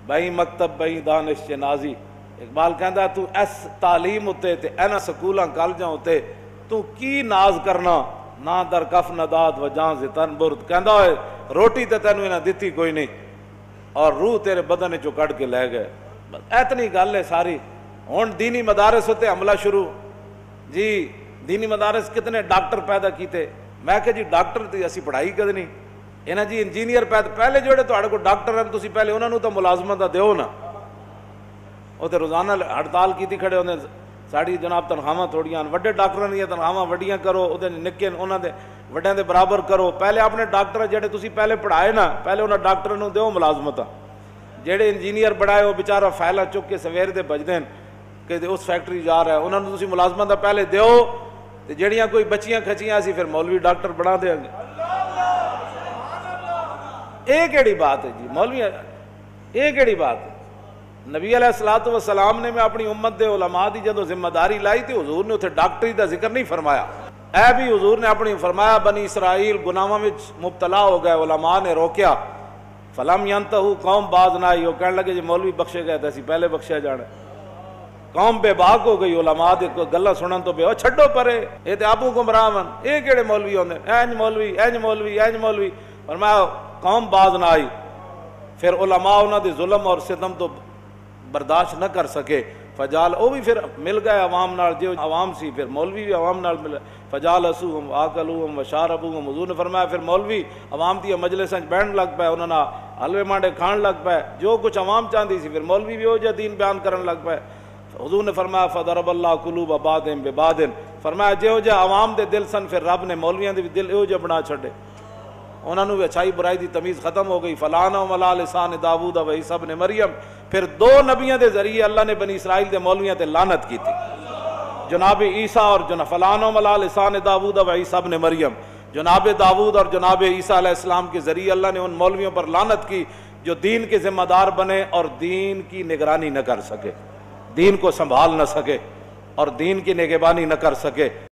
بئی مکتب بئی دانش نازی۔ اقبال کہندا تو اس تعلیم ہوتے تے اینا سکولاں کالجاں ہوتے تو کی ناز کرنا، نہ در کف نداد و جان سے تن برد۔ کہندا ہے روٹی تے تینوں انہاں دتی کوئی نہیں اور روح تیرے بدن چوں کٹ کے لے گئے۔ بس اتنی گل ہے ساری۔ ہن دینی مدارس ہوتے حملہ شروع، جی دینی مدارس کتنے ڈاکٹر پیدا کیتے۔ میں کہ جی ڈاکٹر تے اسی پڑھائی کد نہیں، انہاں جی انجینئر پیدا، پہلے جوڑے تہاڈے کو ڈاکٹر ہیں تسی پہلے انہاں نوں تو ملازمت دیو نا۔ وہ تے روزانہ ہڑتال کیتی کھڑے ہوندے، ساڑی جناب تنخواہاں تھوڑیاں، وڈے ڈاکٹراں دی تنخواہاں وڈیاں کرو، او دے نکے انہاں دے وڈیاں دے برابر کرو۔ پہلے اپنے ڈاکٹر جڑے تسی پہلے پڑھائے نا، پہلے انہاں ڈاکٹراں نوں دیو ملازمتاں۔ جڑے انجینئر بڑھائے وہ بیچارہ فائلاں چک کے سویر دے بجدے کہ اس فیکٹری جا رہا ہے، انہاں نوں تسی ملازمتاں پہلے دیو تے جڑیاں کوئی بچیاں کھچیاں اسی پھر مولوی ڈاکٹر بنا دیں گے۔ یہ کیڑی بات ہے جی مولوی، یہ کیڑی بات ہے؟ نبی علیہ الصلوۃ والسلام نے میں اپنی امت دے علماء دی جدوں ذمہ داری لائی تھی، حضور نے اتنے ڈاکٹری دا ذکر نہیں فرمایا۔ اے بھی حضور نے اپنی فرمایا بنی اسرائیل گناہاں وچ مبتلا ہو گئے، علماء نے روکیا، فلم ینتہو قوم باز نہ آئی، وہ کہنے لگے جی مولوی بخشے گئے تو اسی پہلے بخشیا جانا۔ قوم بے باک ہو گئی، علماء دے گلاں سنن تو بے او چھڈو پرے، اے تے آپو گمراہ ون، اے کیڑے مولوی ہوندے اینج مولوی اینج مولوی اینج مولوی۔ فرمایا قوم باز نہ آئی، پھر علماء انہاں دے ظلم اور ستم تو برداشت نہ کر سکے، فجال وہ بھی پھر مل گئے عوام نال، جو عوام سی پھر مولوی بھی عوام نال مل، فجالسوہم واکلوہم وشاربوہم۔ حضور نے فرمایا پھر مولوی عوام دی مجلساں بیٹھن لگ پے، انہاں نا حلوے مانڈے کھان لگ پے، جو کچھ عوام چاہندی سی پھر مولوی بھی وہ جا دین بیان کرن لگ پے۔ حضور نے فرمایا فضرب اللہ قلوب بعضہم ببعض، فرمایا جو جا عوام دے دل سن پھر رب نے مولویاں دے بھی دل ایو جا بنا چھڈے، انہاں نوں اچھائی برائی دی تمیز ختم ہو گئی۔ فلعنہم علی لسان داؤد و عیسی ابن مریم، پھر دو نبیوں دے ذریعے اللہ نے بنی اسرائیل دے مولویاں تے لعنت کی تھی، جناب عیسیٰ اور فلعنہم علی لسان داؤد و عیسی ابن مریم۔ جناب داؤد اور جناب عیسیٰ علیہ السلام کے ذریعے اللہ نے ان مولویوں پر لعنت کی جو دین کے ذمہ دار بنے اور دین کی نگرانی نہ کر سکے، دین کو سنبھال نہ سکے اور دین کی نگہبانی نہ کر سکے۔